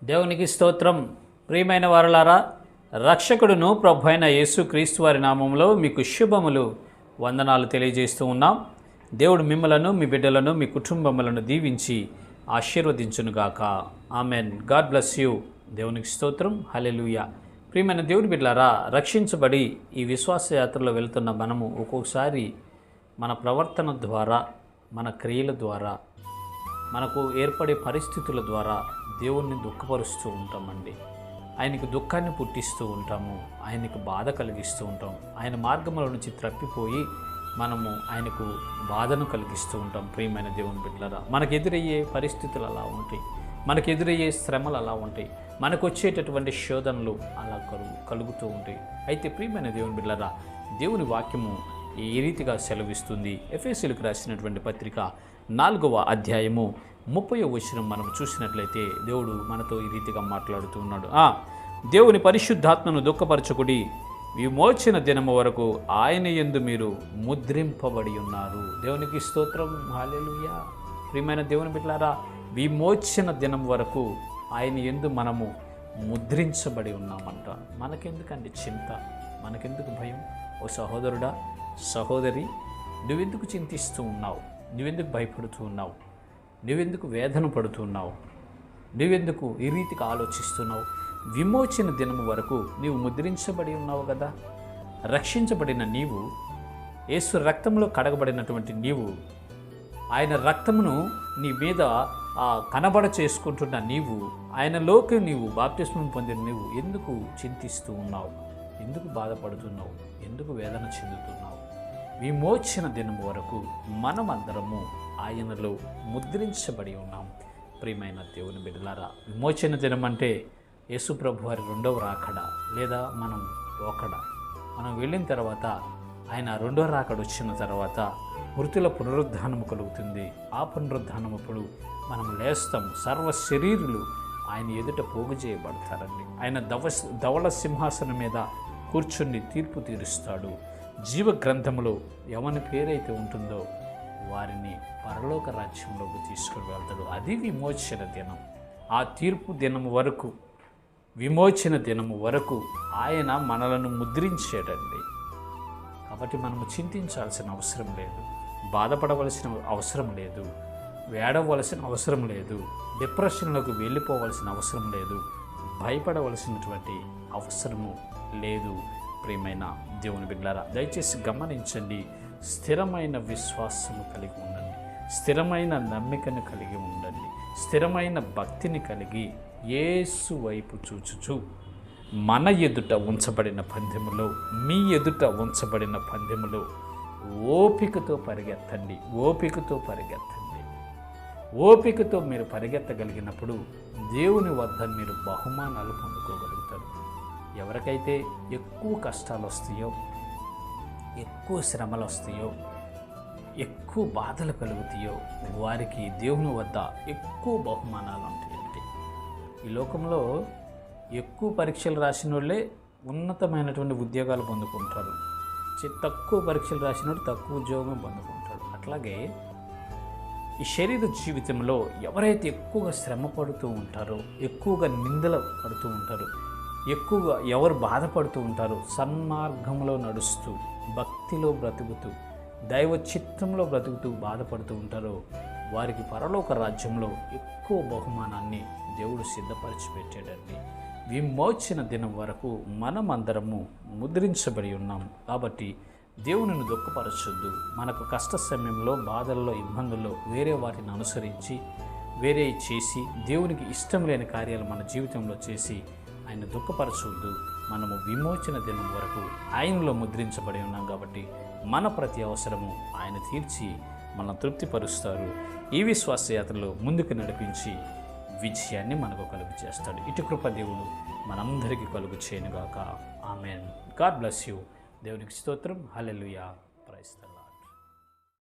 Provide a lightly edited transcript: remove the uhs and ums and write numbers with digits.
దేవునికి స్తోత్రం. ప్రియమైన వారలారా, రక్షకుడును ప్రభు అయిన యేసుక్రీస్తు వారి నామంలో మీకు శుభములు, వందనాలు తెలియజేస్తూ ఉన్నాం. దేవుడు మిమ్మలను, మీ బిడ్డలను, మీ కుటుంబములను దీవించి ఆశీర్వదించునుగాక. ఆమెన్. God bless you. దేవునికి స్తోత్రం. హల్లెలూయా. ప్రియమైన దేవుడి బిడ్డలారా, రక్షించబడి ఈ విశ్వాస యాత్రలో వెళ్తున్న మనము ఒక్కొక్కసారి మన ప్రవర్తన ద్వారా, మన క్రియల ద్వారా, మనకు ఏర్పడే పరిస్థితుల ద్వారా దేవుణ్ణి దుఃఖపరుస్తూ ఉంటామండి. ఆయనకు దుఃఖాన్ని పుట్టిస్తూ ఉంటాము, ఆయనకు బాధ కలిగిస్తూ ఉంటాం. ఆయన మార్గముల నుంచి త్రప్పిపోయి మనము ఆయనకు బాధను కలిగిస్తూ ఉంటాం. ప్రియమైన దేవుని బిడ్డలారా, మనకు ఎదురయ్యే పరిస్థితులు అలా ఉంటాయి, మనకు ఎదురయ్యే శ్రమలు అలా ఉంటాయి, మనకు వచ్చేటటువంటి శోధనలు అలా కలుగుతూ ఉంటాయి. అయితే ప్రియమైన దేవుని బిడ్డలారా, దేవుని వాక్యము ఈ రీతిగా సెలవిస్తుంది. ఎఫెసీయులకు రాసినటువంటి పత్రిక 4వ అధ్యాయము 30వ వచనం మనం చూసినట్లయితే దేవుడు మనతో ఈ రీతిగా మాట్లాడుతూ ఉన్నాడు. దేవుని పరిశుద్ధాత్మను దుఃఖపరచకుడి, విమోచన దినము వరకు ఆయన యందు మీరు ముద్రింపబడి ఉన్నారు. దేవునికి స్తోత్రం. హల్లెలూయా. ప్రియమైన దేవుని బిడ్డలారా, విమోచన దినం వరకు ఆయన యందు మనము ముద్రించబడి ఉన్నామంట. మనకెందుకండి చింత, మనకెందుకు భయం? ఓ సహోదరుడా, సహోదరి, నువ్వెందుకు చింతిస్తూ ఉన్నావు? నువ్వెందుకు భయపడుతూ ఉన్నావు? నువ్వెందుకు వేదన పడుతున్నావు? నువ్వెందుకు ఈ రీతికి ఆలోచిస్తున్నావు? విమోచన దినము వరకు నీవు ముద్రించబడి ఉన్నావు కదా. రక్షించబడిన నీవు, యేసు రక్తంలో కడగబడినటువంటి నీవు, ఆయన రక్తమును నీ మీద కనబడ చేసుకుంటున్న నీవు, ఆయనలోకి నీవు బాప్తిస్మం పొందిన నీవు ఎందుకు చింతిస్తూ ఉన్నావు? ఎందుకు బాధపడుతున్నావు? ఎందుకు వేదన చెందుతున్నావు? విమోచన దినం వరకు మనమందరము ఆయనలో ముద్రించబడి ఉన్నాం. ప్రియమైన దేవుని బిడ్డలారా, విమోచన దినం అంటే యేసు ప్రభు వారి రెండవ రాకడ, లేదా మనం రోకడ. మనం వెళ్ళిన తర్వాత, ఆయన రెండవ రాకడ వచ్చిన తర్వాత మృతుల పునరుద్ధానము కలుగుతుంది. ఆ పునరుద్ధానముప్పుడు మనం లేస్తాం. సర్వ శరీరులు ఆయన ఎదుట పోగు చేయబడతారండి. ఆయన ధవళ సింహాసనం మీద కూర్చుని తీర్పు తీరుస్తాడు. జీవ గ్రంథములో ఎవరి పేరైతే ఉంటుందో వారిని పరలోక రాజ్యంలోకి తీసుకుని వెళ్తాడు. అది విమోచన దినం. ఆ తీర్పు దినము వరకు, విమోచన దినము వరకు ఆయన మనలను ముద్రించాడండి. కాబట్టి మనము చింతించాల్సిన అవసరం లేదు, బాధపడవలసిన అవసరం లేదు, వేడవలసిన అవసరం లేదు, డిప్రెషన్లోకి వెళ్ళిపోవలసిన అవసరం లేదు, భయపడవలసినటువంటి అవసరము లేదు. ప్రియమైన దేవుని బిడ్డలారా, దయచేసి గమనించండి. స్థిరమైన విశ్వాసము కలిగి ఉండండి, స్థిరమైన నమ్మికను కలిగి ఉండండి, స్థిరమైన భక్తిని కలిగి యేసు వైపు చూచుచు మన ఎదుట ఉంచబడిన పందెములో, మీ ఎదుట ఉంచబడిన పందెములో ఓపికతో పరిగెత్తండి, ఓపికతో పరిగెత్తండి. ఓపికతో మీరు పరిగెత్తగలిగినప్పుడు దేవుని వద్ద మీరు బహుమానాలు పొందుకోగలుగుతారు. ఎవరికైతే ఎక్కువ కష్టాలు వస్తాయో, ఎక్కువ శ్రమలు వస్తాయో, ఎక్కువ బాధలు కలుగుతాయో, వారికి దేవుని వద్ద ఎక్కువ బహుమానాలు ఉంటాయండి. ఈ లోకంలో ఎక్కువ పరీక్షలు రాసిన వాళ్ళే ఉన్నతమైనటువంటి ఉద్యోగాలు పొందుకుంటారు. తక్కువ పరీక్షలు రాసిన వాడు తక్కువ ఉద్యోగం పొందుకుంటాడు. అట్లాగే ఈ శరీర జీవితంలో ఎవరైతే ఎక్కువగా శ్రమ పడుతూ ఉంటారో, ఎక్కువగా నిందలు పడుతూ ఉంటారో, ఎక్కువగా ఎవరు బాధపడుతూ ఉంటారో, సన్మార్గంలో నడుస్తూ, భక్తిలో బ్రతుకుతూ, దైవ చిత్తంలో బ్రతుకుతూ బాధపడుతూ ఉంటారో, వారికి పరలోక రాజ్యంలో ఎక్కువ బహుమానాన్ని దేవుడు సిద్ధపరిచి పెట్టాడండి. విమోచన దినం వరకు మనమందరము ముద్రించబడి ఉన్నాం. కాబట్టి దేవునిని దుఃఖపరచొద్దు. మనకు కష్ట సమయంలో, బాధల్లో, ఇబ్బందుల్లో వేరే వాటిని అనుసరించి, వేరే చేసి, దేవునికి ఇష్టం లేని కార్యాలు మన జీవితంలో చేసి ఆయన దుఃఖపరచొద్దు. మనము విమోచన దినం వరకు ఆయనలో ముద్రించబడి ఉన్నాం. కాబట్టి మన ప్రతి అవసరము ఆయన తీర్చి మనం తృప్తిపరుస్తారు. ఈ విశ్వాస యాత్రలో ముందుకు నడిపించి విజయాన్ని మనకు కలుగు చేస్తాడు. ఇటు కృప దేవుడు మనందరికీ కలుగు చేయనుగాక. ఆమెన్. God bless you. దేవునికి స్తోత్రం. హల్లెలూయా. Praise the lord.